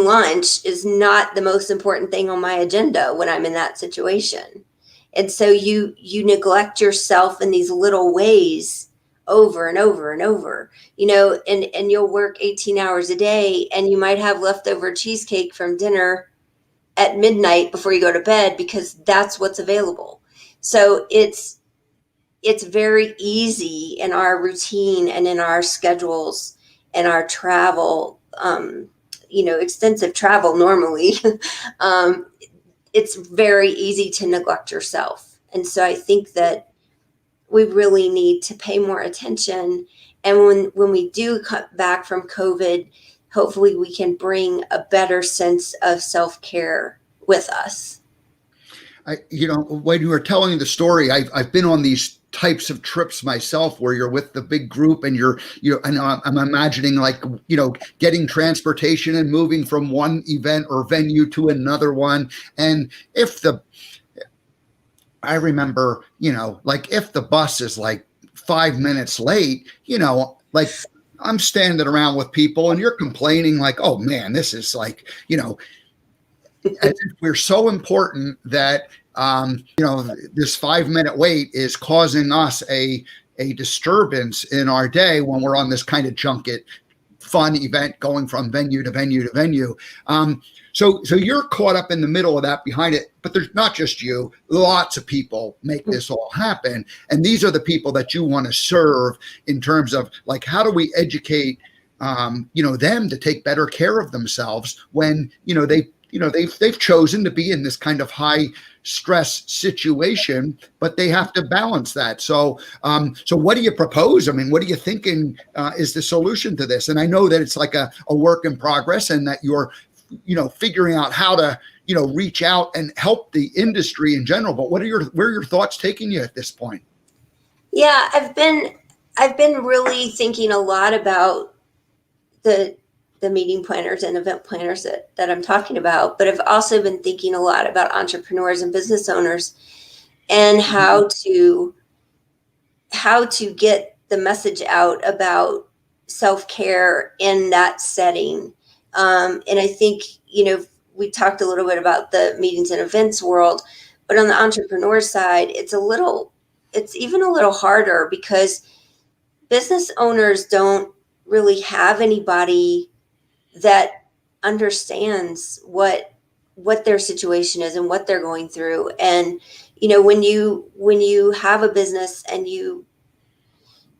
lunch is not the most important thing on my agenda when I'm in that situation. And so you neglect yourself in these little ways over and over and over, and you'll work 18 hours a day and you might have leftover cheesecake from dinner at midnight before you go to bed because that's what's available. So it's very easy in our routine and in our schedules and our travel, extensive travel normally. It's very easy to neglect yourself. And so I think that we really need to pay more attention. And when we do cut back from COVID, hopefully we can bring a better sense of self-care with us. When you were telling the story, I've been on these types of trips myself where you're with the big group and and I'm imagining getting transportation and moving from one event or venue to another one. And I remember, if the bus is 5 minutes late, I'm standing around with people and you're complaining oh man, this is as if we're so important that, this 5 minute wait is causing us a disturbance in our day when we're on this kind of junket fun event going from venue to venue to venue. So you're caught up in the middle of that behind it, but there's not just you, lots of people make this all happen. And these are the people that you want to serve in terms of how do we educate, them to take better care of themselves when, they've chosen to be in this kind of high stress situation, but they have to balance that. So what do you propose? I mean, what are you thinking is the solution to this? And I know that it's like a work in progress, and that you're figuring out how to reach out and help the industry in general. But where are your thoughts taking you at this point? Yeah, I've been really thinking a lot about the meeting planners and event planners that I'm talking about, but I've also been thinking a lot about entrepreneurs and business owners and how to get the message out about self-care in that setting. And I think, we talked a little bit about the meetings and events world, but on the entrepreneur side, it's even a little harder because business owners don't really have anybody that understands what their situation is and what they're going through. And when you have a business and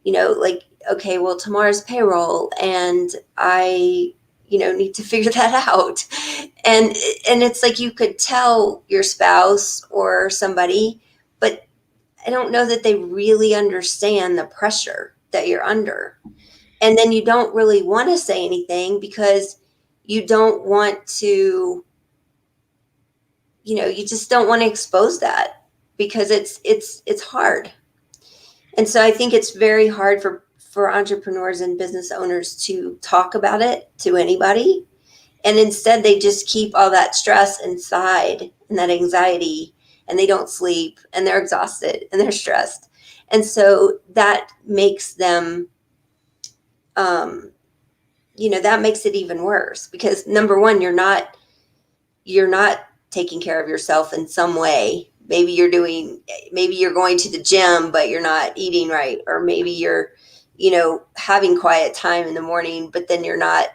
like, okay, well, tomorrow's payroll and I need to figure that out, and it's like you could tell your spouse or somebody, but I don't know that they really understand the pressure that you're under. And then you don't really want to say anything because you don't want to, you just don't want to expose that because it's hard. And so I think it's very hard for entrepreneurs and business owners to talk about it to anybody. And instead they just keep all that stress inside and that anxiety, and they don't sleep and they're exhausted and they're stressed. And so that makes them, that makes it even worse because number one, you're not taking care of yourself in some way. Maybe you're going to the gym, but you're not eating right. Or maybe you're, having quiet time in the morning, but then you're not,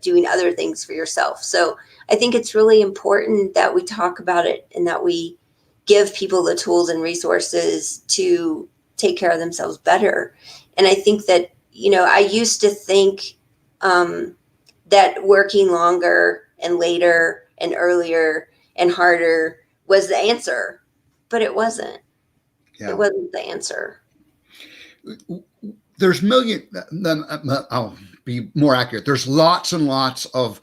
doing other things for yourself. So I think it's really important that we talk about it and that we give people the tools and resources to take care of themselves better. And I think that, I used to think that working longer and later and earlier and harder was the answer, but it wasn't. Yeah. It wasn't the answer. There's I'll be more accurate. There's lots and lots of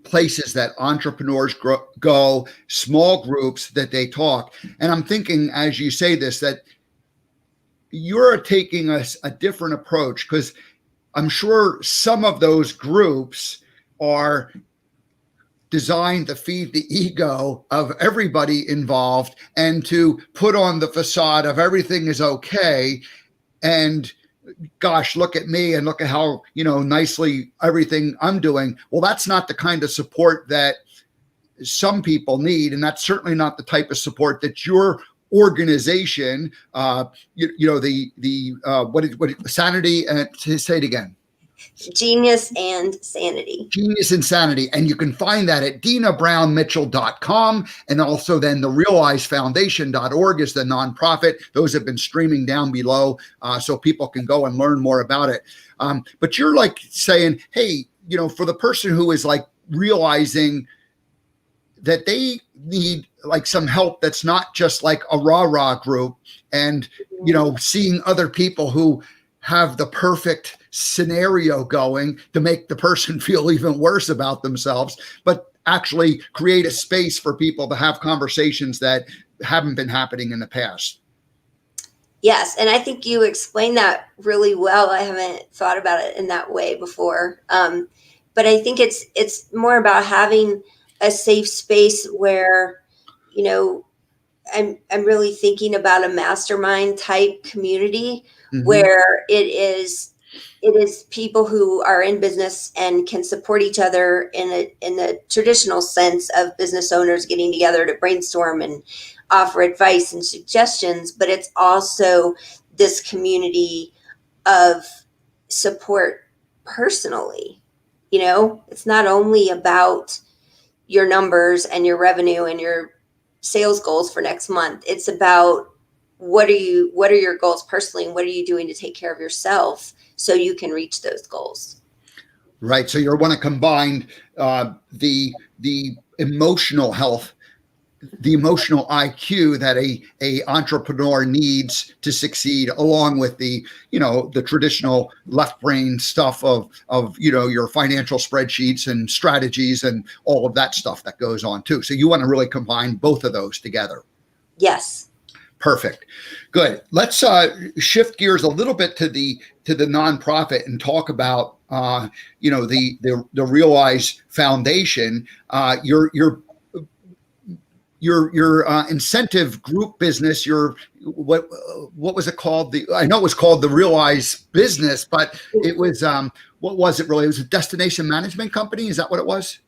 places that entrepreneurs go, small groups that they talk. And I'm thinking, as you say this, that you're taking a different approach, because I'm sure some of those groups are designed to feed the ego of everybody involved and to put on the facade of everything is okay. And gosh, look at me and look at how, nicely everything I'm doing. Well, that's not the kind of support that some people need. And that's certainly not the type of support that your organization, SANITY, say it again. Genius and Sanity. Genius and Sanity. And you can find that at deanabrownmitchell.com. And also then the realizefoundation.org is the nonprofit. Those have been streaming down below so people can go and learn more about it. But you're like saying, hey, for the person who is like realizing that they need like some help that's not just like a rah-rah group and, seeing other people who have the perfect scenario going to make the person feel even worse about themselves, but actually create a space for people to have conversations that haven't been happening in the past. Yes. And I think you explained that really well. I haven't thought about it in that way before. But I think it's more about having a safe space where, I'm really thinking about a mastermind type community where it is people who are in business and can support each other in the traditional sense of business owners getting together to brainstorm and offer advice and suggestions, but it's also this community of support personally. It's not only about your numbers and your revenue and your sales goals for next month. It's about what are your goals personally, and what are you doing to take care of yourself so you can reach those goals. Right. So you want to combine the emotional health, the emotional IQ that a entrepreneur needs to succeed, along with the the traditional left brain stuff of your financial spreadsheets and strategies and all of that stuff that goes on too. So you want to really combine both of those together. Yes. Perfect. Good. Let's shift gears a little bit to the nonprofit and talk about the Realize Foundation. Your incentive group business. Your what was it called? I know it was called the Realize Business, but it was what was it really? It was a destination management company. Is that what it was?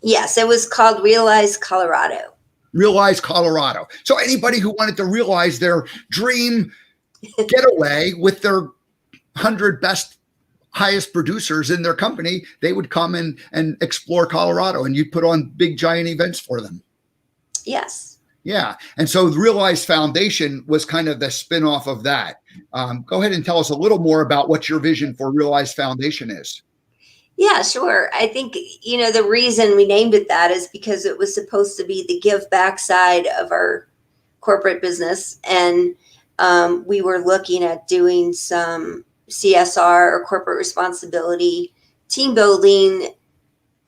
Yes, it was called Realize Colorado. Realize Colorado. So anybody who wanted to realize their dream getaway with their 100 best, highest producers in their company, they would come and explore Colorado, and you'd put on big, giant events for them. Yes. Yeah. And so the Realize Foundation was kind of the spinoff of that. Go ahead and tell us a little more about what your vision for Realize Foundation is. Yeah, sure. I think, the reason we named it that is because it was supposed to be the give back side of our corporate business. And we were looking at doing some CSR or corporate responsibility team building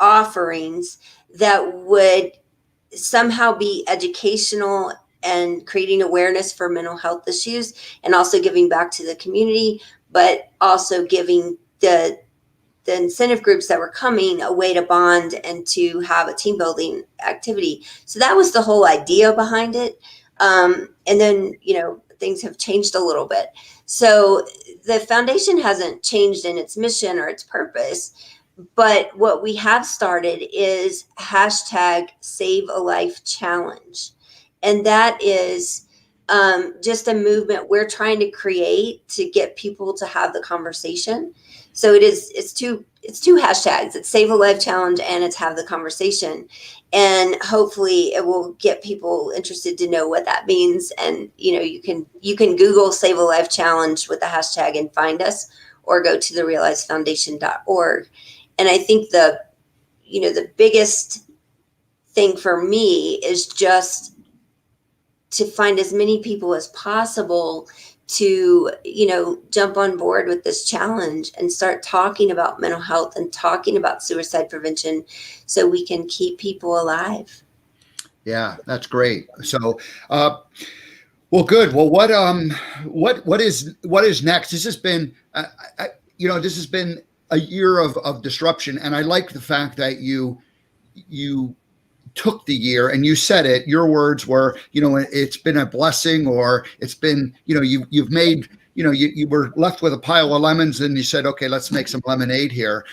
offerings that would somehow be educational and creating awareness for mental health issues, and also giving back to the community, but also giving the incentive groups that were coming a way to bond and to have a team building activity. So that was the whole idea behind it. And then, things have changed a little bit. So the foundation hasn't changed in its mission or its purpose, but what we have started is #SaveALifeChallenge. And that is just a movement we're trying to create to get people to have the conversation. So it's two hashtags. It's Save a Life Challenge and it's Have the Conversation. And hopefully it will get people interested to know what that means. And you can Google Save a Life Challenge with the hashtag and find us, or go to therealizefoundation.org. And I think the biggest thing for me is just to find as many people as possible to, jump on board with this challenge and start talking about mental health and talking about suicide prevention so we can keep people alive. Yeah, that's great. So, well, good. Well, what is next? This has been, this has been a year of disruption. And I like the fact that you took the year and you said it, your words were, it's been a blessing, or it's been, you've made, you were left with a pile of lemons and you said, okay, let's make some lemonade here.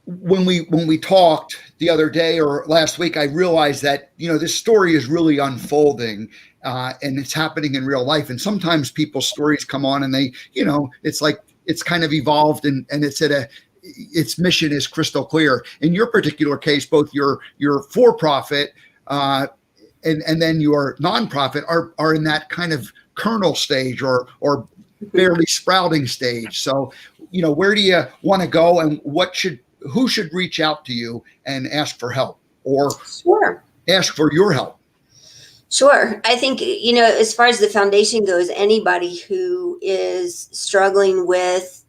When we talked the other day or last week, I realized that, this story is really unfolding and it's happening in real life. And sometimes people's stories come on and they, it's like, it's kind of evolved and it's its mission is crystal clear. In your particular case, both your for-profit and then your nonprofit are in that kind of kernel stage or barely sprouting stage. So, where do you want to go, and who should reach out to you and ask for help, or Sure. ask for your help? Sure. I think, as far as the foundation goes, anybody who is struggling with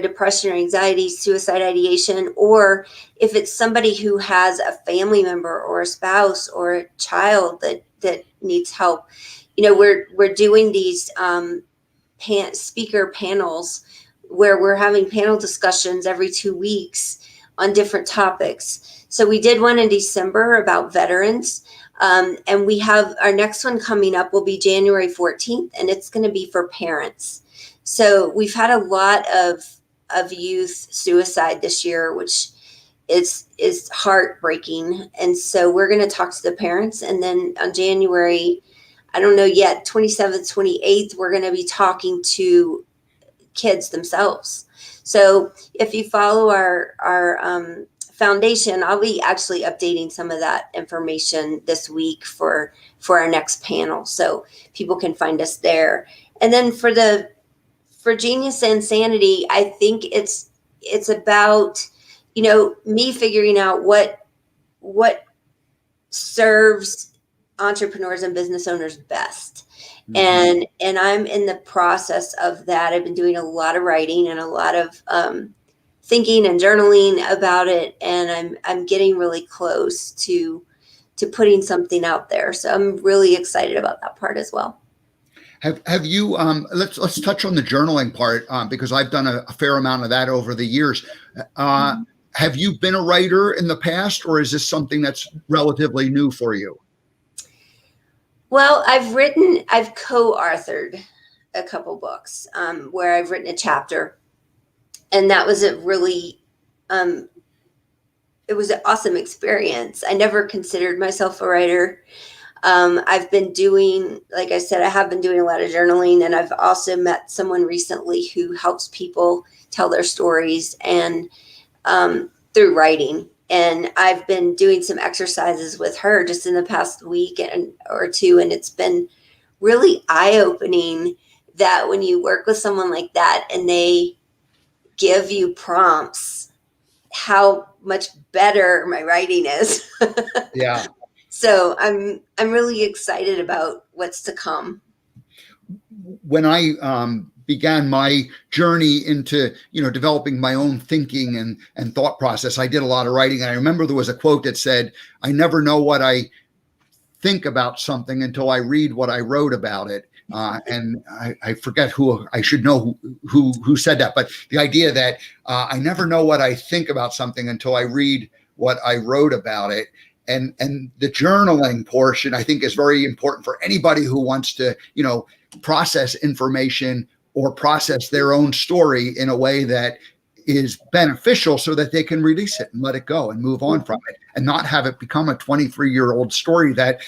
depression or anxiety, suicide ideation, or if it's somebody who has a family member or a spouse or a child that needs help, we're doing these speaker panels where we're having panel discussions every 2 weeks on different topics. So we did one in December about veterans. And we have our next one coming up will be January 14th, and it's going to be for parents. So we've had a lot of youth suicide this year, which is heartbreaking. And so we're going to talk to the parents. And then on January, I don't know yet, 27th, 28th, we're going to be talking to kids themselves. So if you follow our foundation, I'll be actually updating some of that information this week for our next panel, so people can find us there. And then for for Genius and Sanity, I think it's about, me figuring out what serves entrepreneurs and business owners best. And I'm in the process of that. I've been doing a lot of writing and a lot of thinking and journaling about it, and I'm getting really close to putting something out there. So I'm really excited about that part as well. Have you let's touch on the journaling part, because I've done a fair amount of that over the years. Have you been a writer in the past, or is this something that's relatively new for you? Well, I've co-authored a couple books where I've written a chapter, and that was a really it was an awesome experience. I never considered myself a writer. I've been doing, like I said, I have been doing a lot of journaling, and I've also met someone recently who helps people tell their stories and through writing. And I've been doing some exercises with her just in the past week or two, and it's been really eye-opening that when you work with someone like that and they give you prompts, how much better my writing is. Yeah. So I'm really excited about what's to come. When I began my journey into developing my own thinking and thought process, I did a lot of writing, and I remember there was a quote that said, "I never know what I think about something until I read what I wrote about it." And I forget who, I should know who said that, but the idea that I never know what I think about something until I read what I wrote about it. And the journaling portion, I think, is very important for anybody who wants to, process information or process their own story in a way that is beneficial so that they can release it and let it go and move on from it and not have it become a 23-year-old story that,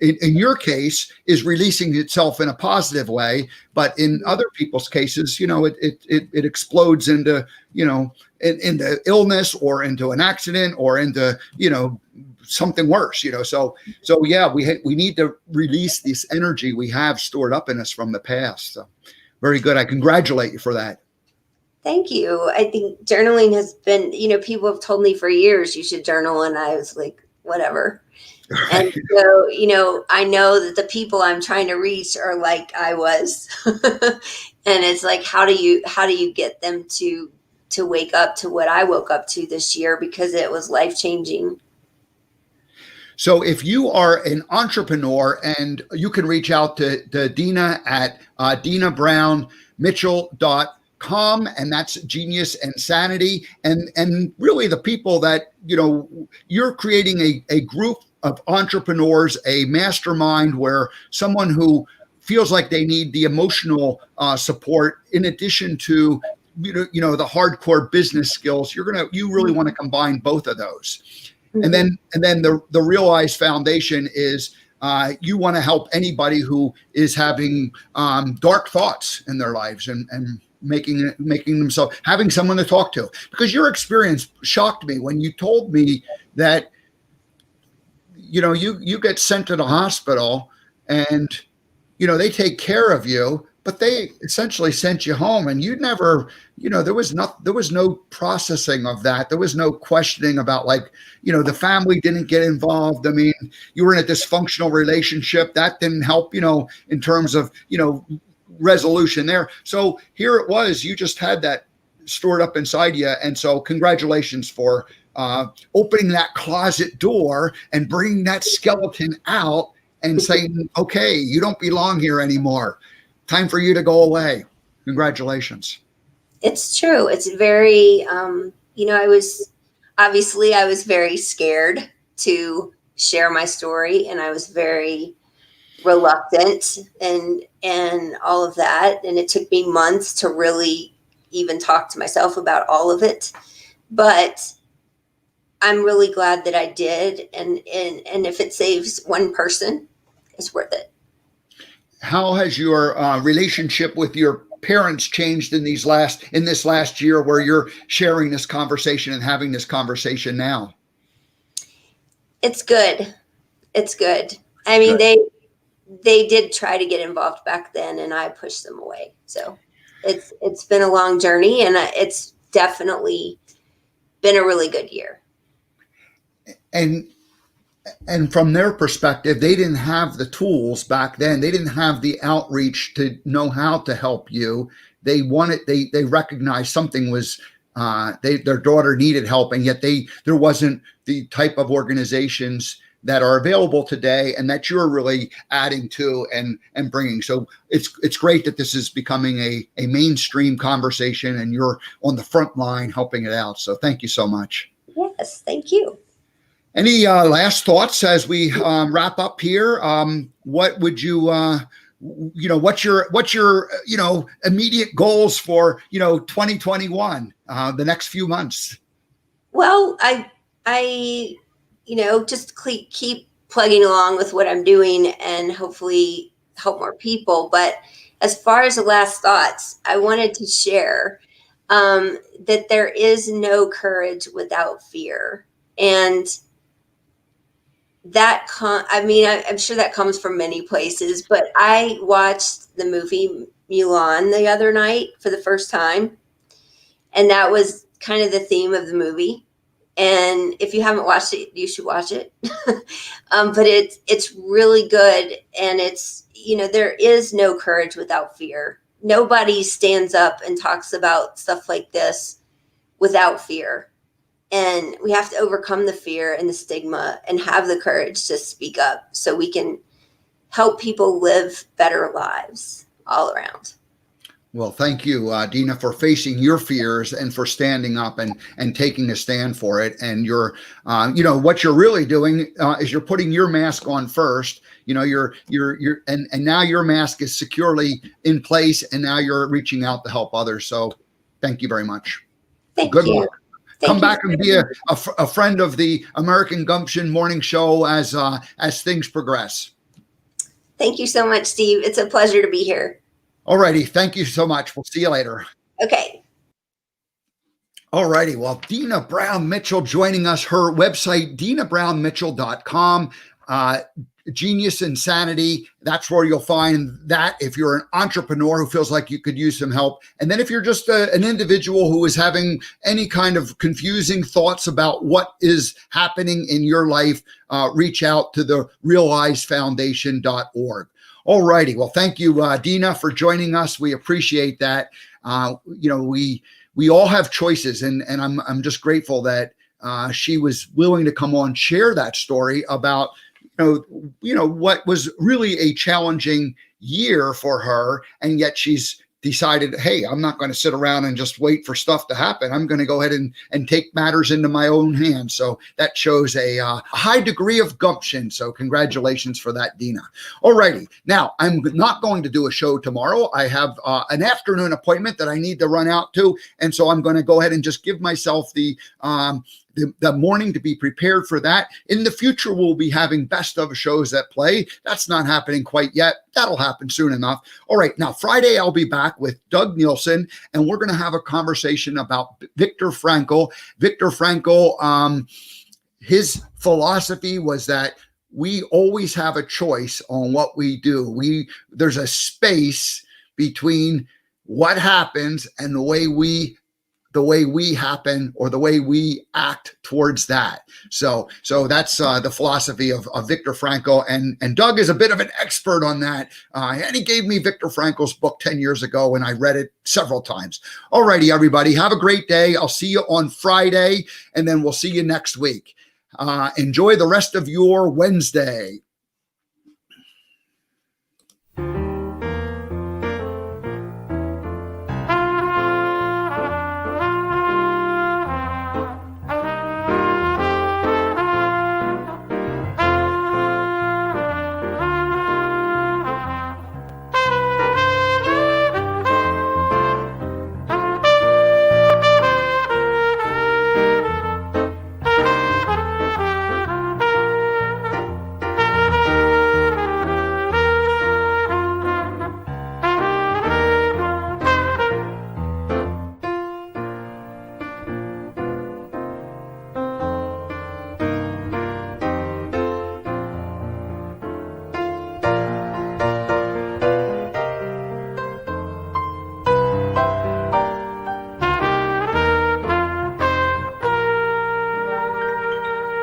in your case is releasing itself in a positive way, but in other people's cases, it explodes into, into illness or into an accident or into, something worse, So yeah, we need to release this energy we have stored up in us from the past. So very good. I congratulate you for that. Thank you. I think journaling has been, people have told me for years you should journal, and I was like, whatever. Right. And so, I know that the people I'm trying to reach are like I was. And it's like, how do you get them to wake up to what I woke up to this year, because it was life-changing. So if you are an entrepreneur, and you can reach out to Deana at deanabrownmitchell.com, and that's Genius and Sanity. And really the people that, you're creating a group of entrepreneurs, a mastermind where someone who feels like they need the emotional support in addition to, the hardcore business skills. You really want to combine both of those. And then the Realize Foundation is you want to help anybody who is having dark thoughts in their lives and making themselves, having someone to talk to. Because your experience shocked me when you told me that you get sent to the hospital and they take care of you, but they essentially sent you home, and you never, there was no processing of that. There was no questioning about the family didn't get involved. I mean, you were in a dysfunctional relationship that didn't help, in terms of, resolution there. So here it was, you just had that stored up inside you. And so congratulations for opening that closet door and bringing that skeleton out and saying, okay, you don't belong here anymore. Time for you to go away. Congratulations. It's true. It's very, I was very scared to share my story, and I was very reluctant and all of that. And it took me months to really even talk to myself about all of it. But I'm really glad that I did. And if it saves one person, it's worth it. How has your relationship with your parents changed in this last year, where you're sharing this conversation and having this conversation now? It's good. It's good. I mean, they did try to get involved back then, and I pushed them away. So it's been a long journey, and it's definitely been a really good year. And from their perspective, they didn't have the tools back then. They didn't have the outreach to know how to help you. They recognized something was, their daughter needed help, and yet there wasn't the type of organizations that are available today and that you're really adding to and bringing. So it's great that this is becoming a mainstream conversation and you're on the front line helping it out. So thank you so much. Yes, thank you. Any last thoughts as we wrap up here? What would you, what's your immediate goals for, 2021, the next few months? Well, I just keep plugging along with what I'm doing and hopefully help more people. But as far as the last thoughts, I wanted to share that there is no courage without fear. And I'm sure that comes from many places, but I watched the movie Mulan the other night for the first time. And that was kind of the theme of the movie. And if you haven't watched it, you should watch it. But it's really good. And it's, there is no courage without fear. Nobody stands up and talks about stuff like this without fear. And we have to overcome the fear and the stigma and have the courage to speak up so we can help people live better lives all around. Well, thank you, Deana, for facing your fears and for standing up and taking a stand for it. And you're, what you're really doing is you're putting your mask on first. And now your mask is securely in place, and now you're reaching out to help others. So, thank you very much. Good luck. Come back and be a friend of the American Gumption Morning Show as things progress. Thank you so much, Steve. It's a pleasure to be here. All righty. Thank you so much. We'll see you later. Okay. All righty. Well, Deana Brown Mitchell joining us. Her website, deanabrownmitchell.com. Genius and Sanity. That's where you'll find that if you're an entrepreneur who feels like you could use some help. And then if you're just an individual who is having any kind of confusing thoughts about what is happening in your life, reach out to the realizefoundation.org. All righty. Well, thank you, Deana, for joining us. We appreciate that. We all have choices, and I'm just grateful that she was willing to come on, share that story about what was really a challenging year for her, and yet she's decided, hey, I'm not going to sit around and just wait for stuff to happen. I'm going to go ahead and take matters into my own hands. So that shows a high degree of gumption. So congratulations for that, Deana. All righty. Now, I'm not going to do a show tomorrow. I have an afternoon appointment that I need to run out to. And so I'm going to go ahead and just give myself the morning to be prepared for that. In the future, we'll be having best of shows that play. That's not happening quite yet. That'll happen soon enough. All right. Now, Friday, I'll be back with Doug Nielsen, and we're going to have a conversation about Viktor Frankl. Viktor Frankl, his philosophy was that we always have a choice on what we do. There's a space between what happens and the way we happen or the way we act towards that. So that's the philosophy of Viktor Frankl. And Doug is a bit of an expert on that. And he gave me Viktor Frankl's book 10 years ago, and I read it several times. All righty, everybody. Have a great day. I'll see you on Friday, and then we'll see you next week. Enjoy the rest of your Wednesday.